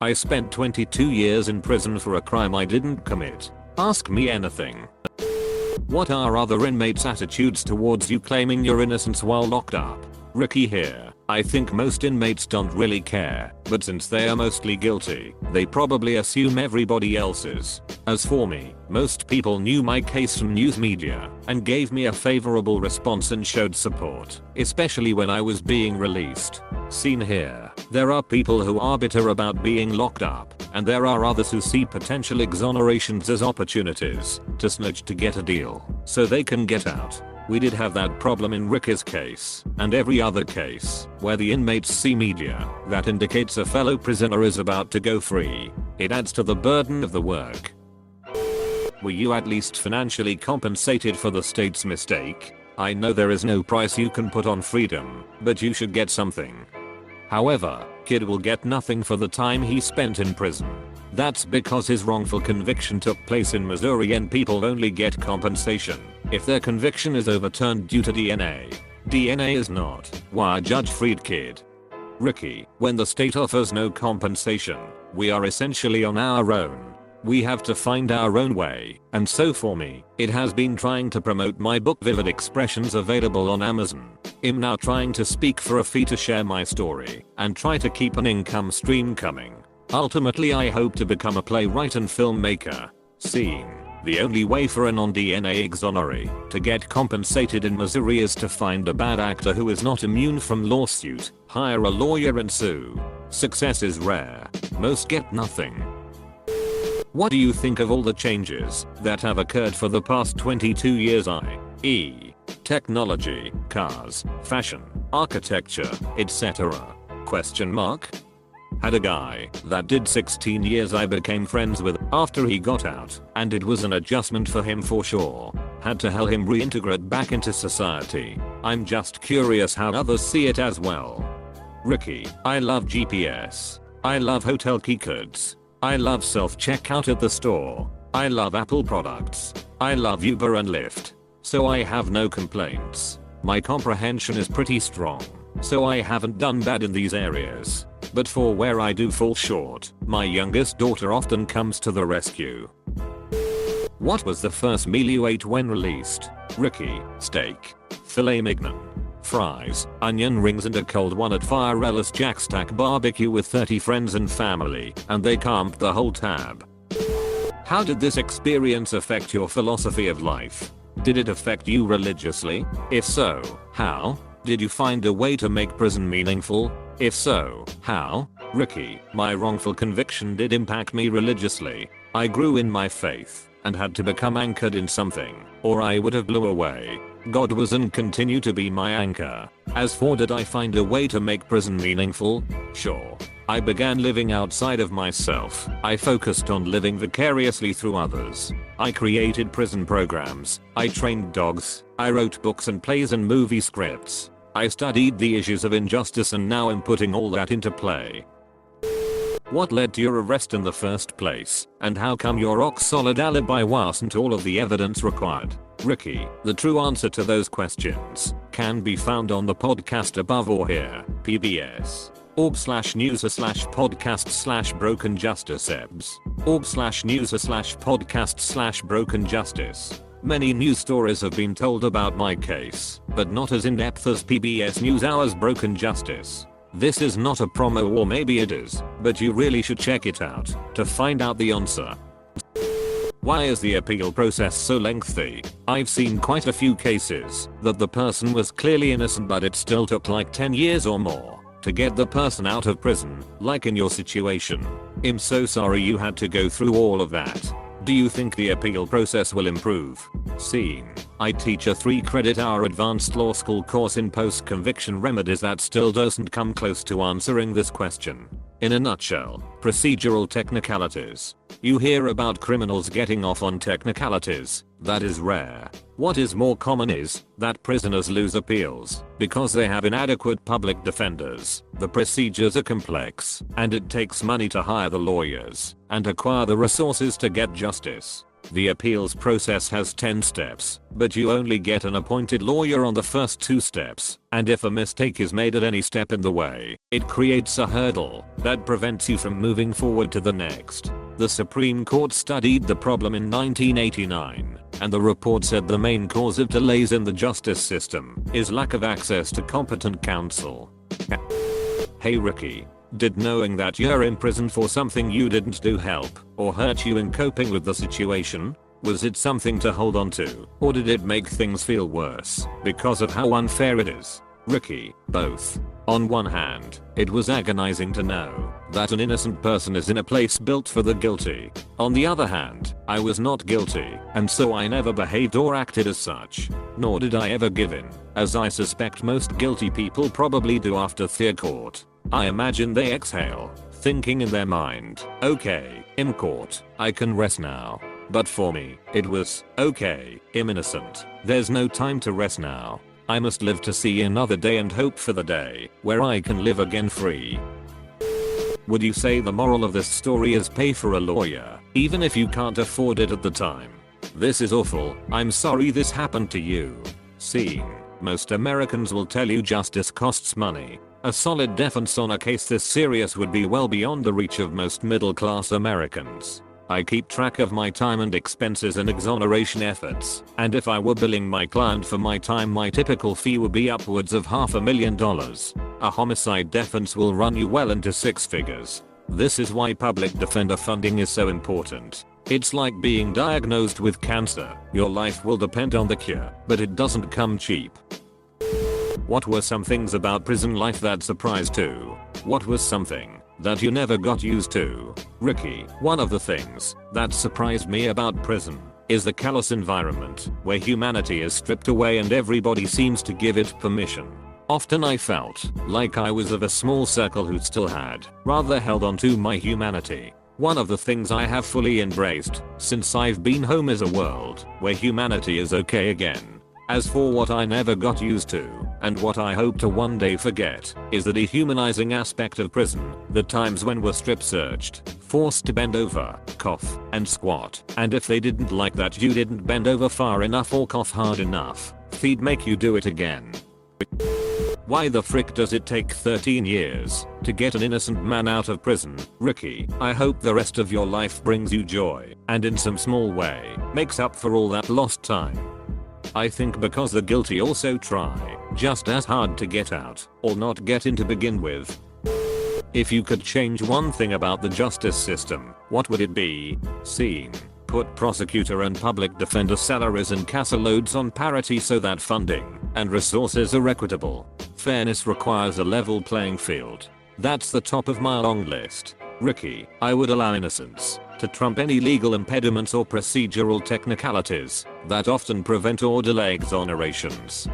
I spent 22 years in prison for a crime I didn't commit. Ask me anything. What are other inmates' attitudes towards you claiming your innocence while locked up? Ricky here. I think most inmates don't really care, but since they are mostly guilty, they probably assume everybody else is. As for me, most people knew my case from news media and gave me a favorable response and showed support, especially when I was being released. Seen here, there are people who are bitter about being locked up, and there are others who see potential exonerations as opportunities to snitch to get a deal so they can get out. We did have that problem in Ricky's case, and every other case, where the inmates see media that indicates a fellow prisoner is about to go free. It adds to the burden of the work. Were you at least financially compensated for the state's mistake? I know there is no price you can put on freedom, but you should get something. However, kid will get nothing for the time he spent in prison. That's because his wrongful conviction took place in Missouri and people only get compensation if their conviction is overturned due to DNA. DNA is not why Judge freed kid. Ricky, when the state offers no compensation, we are essentially on our own. We have to find our own way, and so for me, it has been trying to promote my book Vivid Expressions available on Amazon. I'm now trying to speak for a fee to share my story, and try to keep an income stream coming. Ultimately I hope to become a playwright and filmmaker. Seeing the only way for a non-DNA exoneree to get compensated in Missouri is to find a bad actor who is not immune from lawsuit, hire a lawyer and sue. Success is rare. Most get nothing. What do you think of all the changes that have occurred for the past 22 years, i.e. technology, cars, fashion, architecture, etc.? Had a guy that did 16 years I became friends with after he got out, and it was an adjustment for him for sure. Had to help him reintegrate back into society. I'm just curious how others see it as well. Ricky, I love GPS. I love hotel key codes. I love self-checkout at the store. I love Apple products. I love Uber and Lyft. So I have no complaints. My comprehension is pretty strong, so I haven't done bad in these areas. But for where I do fall short, my youngest daughter often comes to the rescue. What was the first meal you ate when released? Ricky, steak, filet mignon, fries, onion rings and a cold one at Fire Ellis Jack Stack barbecue with 30 friends and family, and they camped the whole tab. How did this experience affect your philosophy of life? Did it affect you religiously? If so, how? Did you find a way to make prison meaningful? If so, how? Ricky, my wrongful conviction did impact me religiously. I grew in my faith and had to become anchored in something, or I would have blew away. God was and continue to be my anchor. As for did I find a way to make prison meaningful? Sure. I began living outside of myself. I focused on living vicariously through others. I created prison programs. I trained dogs. I wrote books and plays and movie scripts. I studied the issues of injustice and now am putting all that into play. What led to your arrest in the first place, and how come your rock-solid alibi wasn't all of the evidence required? Ricky, the true answer to those questions can be found on the podcast above or here, pbs.org/news/podcast/broken-justice-ebs, org/news/podcast/broken-justice. Many news stories have been told about my case, but not as in-depth as PBS NewsHour's Broken Justice. This is not a promo, or maybe it is, but you really should check it out to find out the answer. Why is the appeal process so lengthy? I've seen quite a few cases that the person was clearly innocent but it still took like 10 years or more to get the person out of prison, like in your situation. I'm so sorry you had to go through all of that. Do you think the appeal process will improve? Seeing I teach a 3-credit-hour advanced law school course in post-conviction remedies that still doesn't come close to answering this question. In a nutshell, procedural technicalities. You hear about criminals getting off on technicalities. That is rare. What is more common is that prisoners lose appeals because they have inadequate public defenders. The procedures are complex, and it takes money to hire the lawyers and acquire the resources to get justice. The appeals process has 10 steps, but you only get an appointed lawyer on the first 2 steps, and if a mistake is made at any step in the way, it creates a hurdle that prevents you from moving forward to the next. The Supreme Court studied the problem in 1989, and the report said the main cause of delays in the justice system is lack of access to competent counsel. Hey Ricky. Did knowing that you're in prison for something you didn't do help or hurt you in coping with the situation? Was it something to hold on to, or did it make things feel worse because of how unfair it is? Ricky, both. On one hand, it was agonizing to know that an innocent person is in a place built for the guilty. On the other hand, I was not guilty, and so I never behaved or acted as such. Nor did I ever give in, as I suspect most guilty people probably do after their court. I imagine they exhale, thinking in their mind, okay, in court, I can rest now. But for me, it was, okay, I'm innocent. There's no time to rest now. I must live to see another day and hope for the day where I can live again free. Would you say the moral of this story is pay for a lawyer, even if you can't afford it at the time? This is awful, I'm sorry this happened to you. Seeing, most Americans will tell you justice costs money. A solid defense on a case this serious would be well beyond the reach of most middle-class Americans. I keep track of my time and expenses and exoneration efforts, and if I were billing my client for my time, my typical fee would be upwards of $500,000. A homicide defense will run you well into 6 figures. This is why public defender funding is so important. It's like being diagnosed with cancer. Your life will depend on the cure, but it doesn't come cheap. What were some things about prison life that surprised you? What was something that you never got used to? Ricky, one of the things that surprised me about prison is the callous environment where humanity is stripped away and everybody seems to give it permission. Often I felt like I was of a small circle who still had rather held on to my humanity. One of the things I have fully embraced since I've been home is a world where humanity is okay again. As for what I never got used to, and what I hope to one day forget, is the dehumanizing aspect of prison. The times when we're strip searched, forced to bend over, cough, and squat, and if they didn't like that you didn't bend over far enough or cough hard enough, they'd make you do it again. Why the frick does it take 13 years to get an innocent man out of prison? Ricky, I hope the rest of your life brings you joy, and in some small way, makes up for all that lost time. I think because the guilty also try just as hard to get out, or not get in to begin with. If you could change one thing about the justice system, what would it be? Scene. Put prosecutor and public defender salaries and caseloads on parity so that funding and resources are equitable. Fairness requires a level playing field. That's the top of my long list. Ricky, I would allow innocence to trump any legal impediments or procedural technicalities that often prevent or delay exonerations.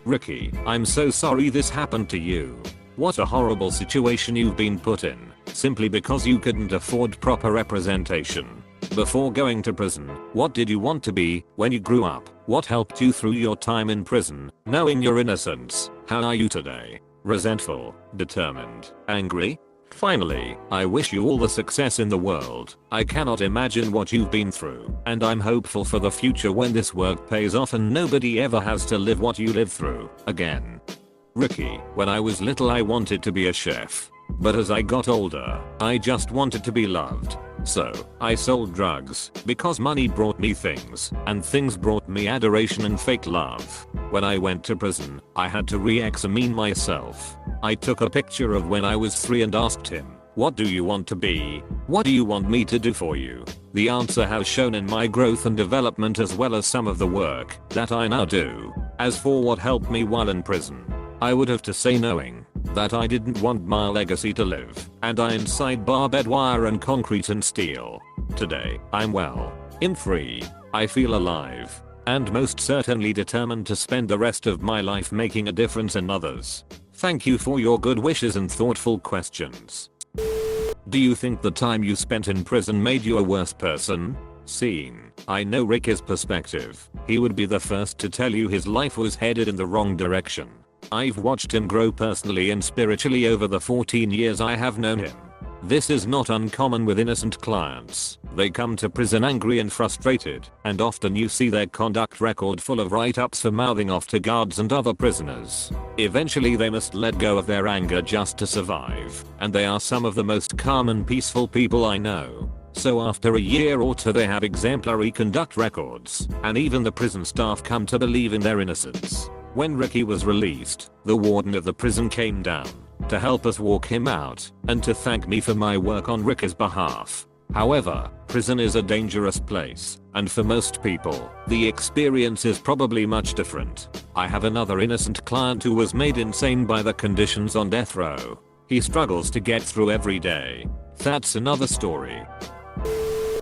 Ricky, I'm so sorry this happened to you. What a horrible situation you've been put in, simply because you couldn't afford proper representation. Before going to prison, what did you want to be when you grew up? What helped you through your time in prison? Knowing your innocence, how are you today? Resentful, determined, angry? Finally, I wish you all the success in the world. I cannot imagine what you've been through, and I'm hopeful for the future when this work pays off and nobody ever has to live what you lived through again. Ricky, when I was little I wanted to be a chef. But as I got older, I just wanted to be loved. So, I sold drugs, because money brought me things, and things brought me adoration and fake love. When I went to prison, I had to re-examine myself. I took a picture of when I was 3 and asked him, what do you want to be? What do you want me to do for you? The answer has shown in my growth and development as well as some of the work that I now do. As for what helped me while in prison, I would have to say knowing that I didn't want my legacy to live, and I inside barbed wire and concrete and steel. Today, I'm well, I'm free, I feel alive, and most certainly determined to spend the rest of my life making a difference in others. Thank you for your good wishes and thoughtful questions. Do you think the time you spent in prison made you a worse person? Scene. I know Rick's perspective. He would be the first to tell you his life was headed in the wrong direction. I've watched him grow personally and spiritually over the 14 years I have known him. This is not uncommon with innocent clients. They come to prison angry and frustrated, and often you see their conduct record full of write-ups for mouthing off to guards and other prisoners. Eventually they must let go of their anger just to survive, and they are some of the most calm and peaceful people I know. So after a year or two they have exemplary conduct records, and even the prison staff come to believe in their innocence. When Ricky was released, the warden of the prison came down to help us walk him out and to thank me for my work on Ricky's behalf. However, prison is a dangerous place, and for most people, the experience is probably much different. I have another innocent client who was made insane by the conditions on death row. He struggles to get through every day. That's another story.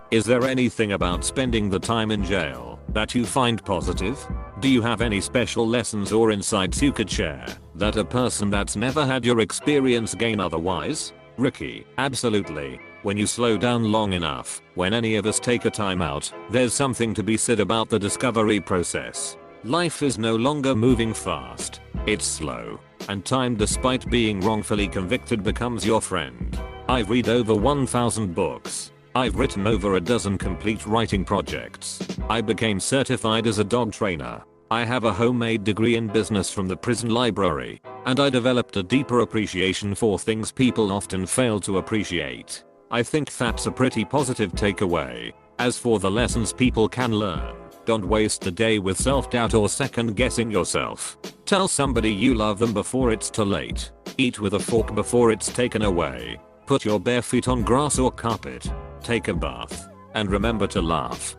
Is there anything about spending the time in jail that you find positive? Do you have any special lessons or insights you could share that a person that's never had your experience gain otherwise? Ricky, absolutely. When you slow down long enough, when any of us take a time out, there's something to be said about the discovery process. Life is no longer moving fast. It's slow. And time, despite being wrongfully convicted, becomes your friend. I've read over 1,000 books. I've written over a dozen complete writing projects. I became certified as a dog trainer. I have a homemade degree in business from the prison library, and I developed a deeper appreciation for things people often fail to appreciate. I think that's a pretty positive takeaway. As for the lessons people can learn, don't waste a day with self-doubt or second-guessing yourself. Tell somebody you love them before it's too late. Eat with a fork before it's taken away. Put your bare feet on grass or carpet. Take a bath. And remember to laugh.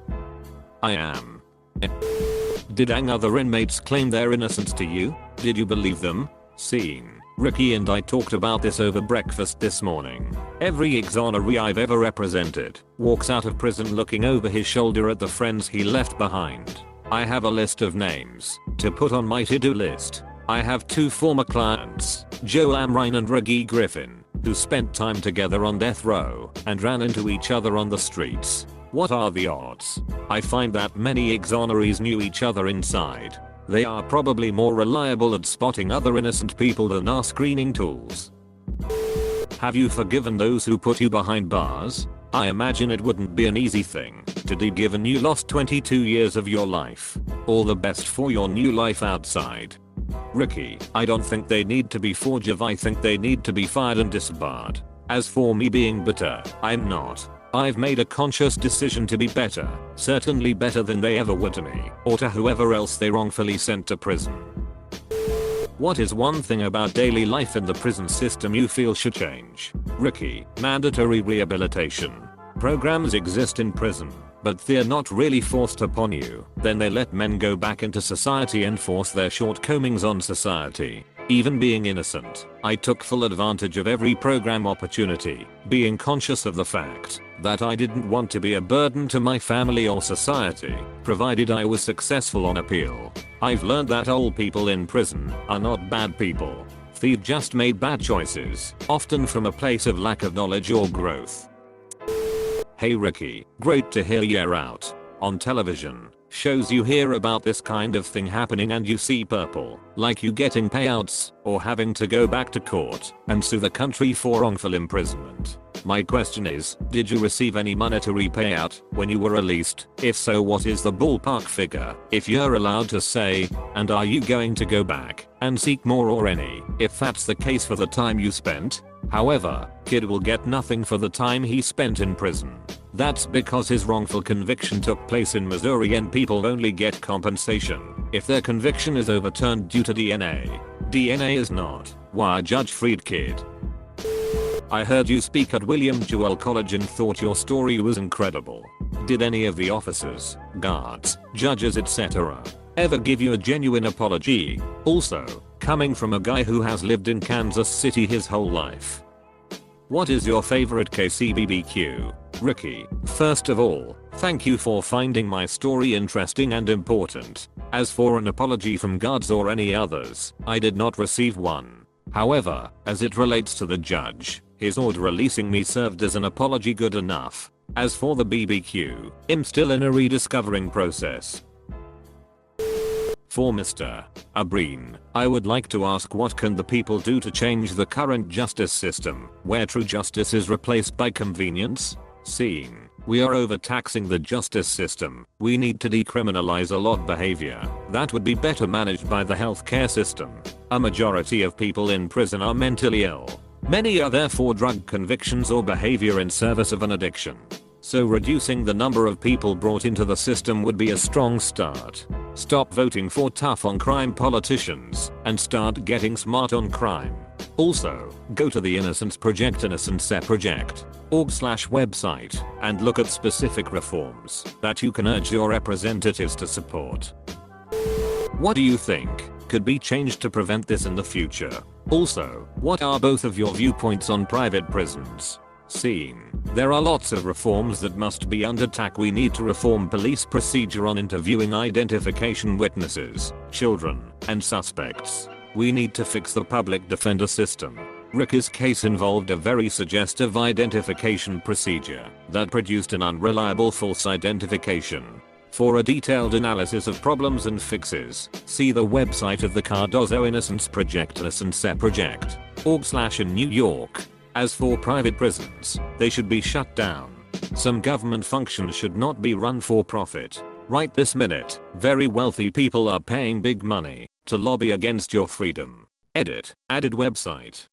I am. Did other inmates claim their innocence to you? Did you believe them? Scene. Ricky and I talked about this over breakfast this morning. Every exoneree I've ever represented walks out of prison looking over his shoulder at the friends he left behind. I have a list of names to put on my to-do list. I have two former clients, Joe Amrine and Reggie Griffin, who spent time together on death row and ran into each other on the streets. What are the odds? I find that many exonerees knew each other inside. They are probably more reliable at spotting other innocent people than our screening tools. Have you forgiven those who put you behind bars? I imagine it wouldn't be an easy thing to do given you lost 22 years of your life. All the best for your new life outside. Ricky, I don't think they need to be forgive, I think they need to be fired and disbarred. As for me being bitter, I'm not. I've made a conscious decision to be better, certainly better than they ever were to me, or to whoever else they wrongfully sent to prison. What is one thing about daily life in the prison system you feel should change? Ricky, mandatory rehabilitation. Programs exist in prison, but they're not really forced upon you. Then they let men go back into society and force their shortcomings on society. Even being innocent, I took full advantage of every program opportunity, being conscious of the fact that I didn't want to be a burden to my family or society, provided I was successful on appeal. I've learned that all people in prison are not bad people. They've just made bad choices, often from a place of lack of knowledge or growth. Hey Ricky, great to hear you're out. On television, shows you hear about this kind of thing happening and you see purple, like you getting payouts, or having to go back to court and sue the country for wrongful imprisonment. My question is, did you receive any monetary payout when you were released? If so, what is the ballpark figure, if you're allowed to say, and are you going to go back and seek more or any, if that's the case for the time you spent? However, kid will get nothing for the time he spent in prison. That's because his wrongful conviction took place in Missouri and people only get compensation if their conviction is overturned due to DNA. DNA is not. Why judge freed kid? I heard you speak at William Jewell College and thought your story was incredible. Did any of the officers, guards, judges etc. ever give you a genuine apology? Also, coming from a guy who has lived in Kansas City his whole life. What is your favorite KCBBQ? Ricky, first of all, thank you for finding my story interesting and important. As for an apology from guards or any others, I did not receive one. However, as it relates to the judge, his order releasing me served as an apology good enough. As for the BBQ, I'm still in a rediscovering process. For Mr. Abreen, I would like to ask, what can the people do to change the current justice system, where true justice is replaced by convenience? Seeing we are overtaxing the justice system, we need to decriminalize a lot behavior that would be better managed by the healthcare system. A majority of people in prison are mentally ill. Many are there for drug convictions or behavior in service of an addiction. So reducing the number of people brought into the system would be a strong start. Stop voting for tough on crime politicians and start getting smart on crime. Also, go to the Innocence Project innocence.project.org/website and look at specific reforms that you can urge your representatives to support. What do you think could be changed to prevent this in the future? Also, what are both of your viewpoints on private prisons? Seeing there are lots of reforms that must be undertaken. We need to reform police procedure on interviewing identification witnesses, children, and suspects. We need to fix the public defender system. Ricky's case involved a very suggestive identification procedure that produced an unreliable false identification. For a detailed analysis of problems and fixes, see the website of the Cardozo Innocence Project innocence.project.org/in New York. As for private prisons, they should be shut down. Some government functions should not be run for profit. Right this minute, very wealthy people are paying big money to lobby against your freedom. Edit. Added website.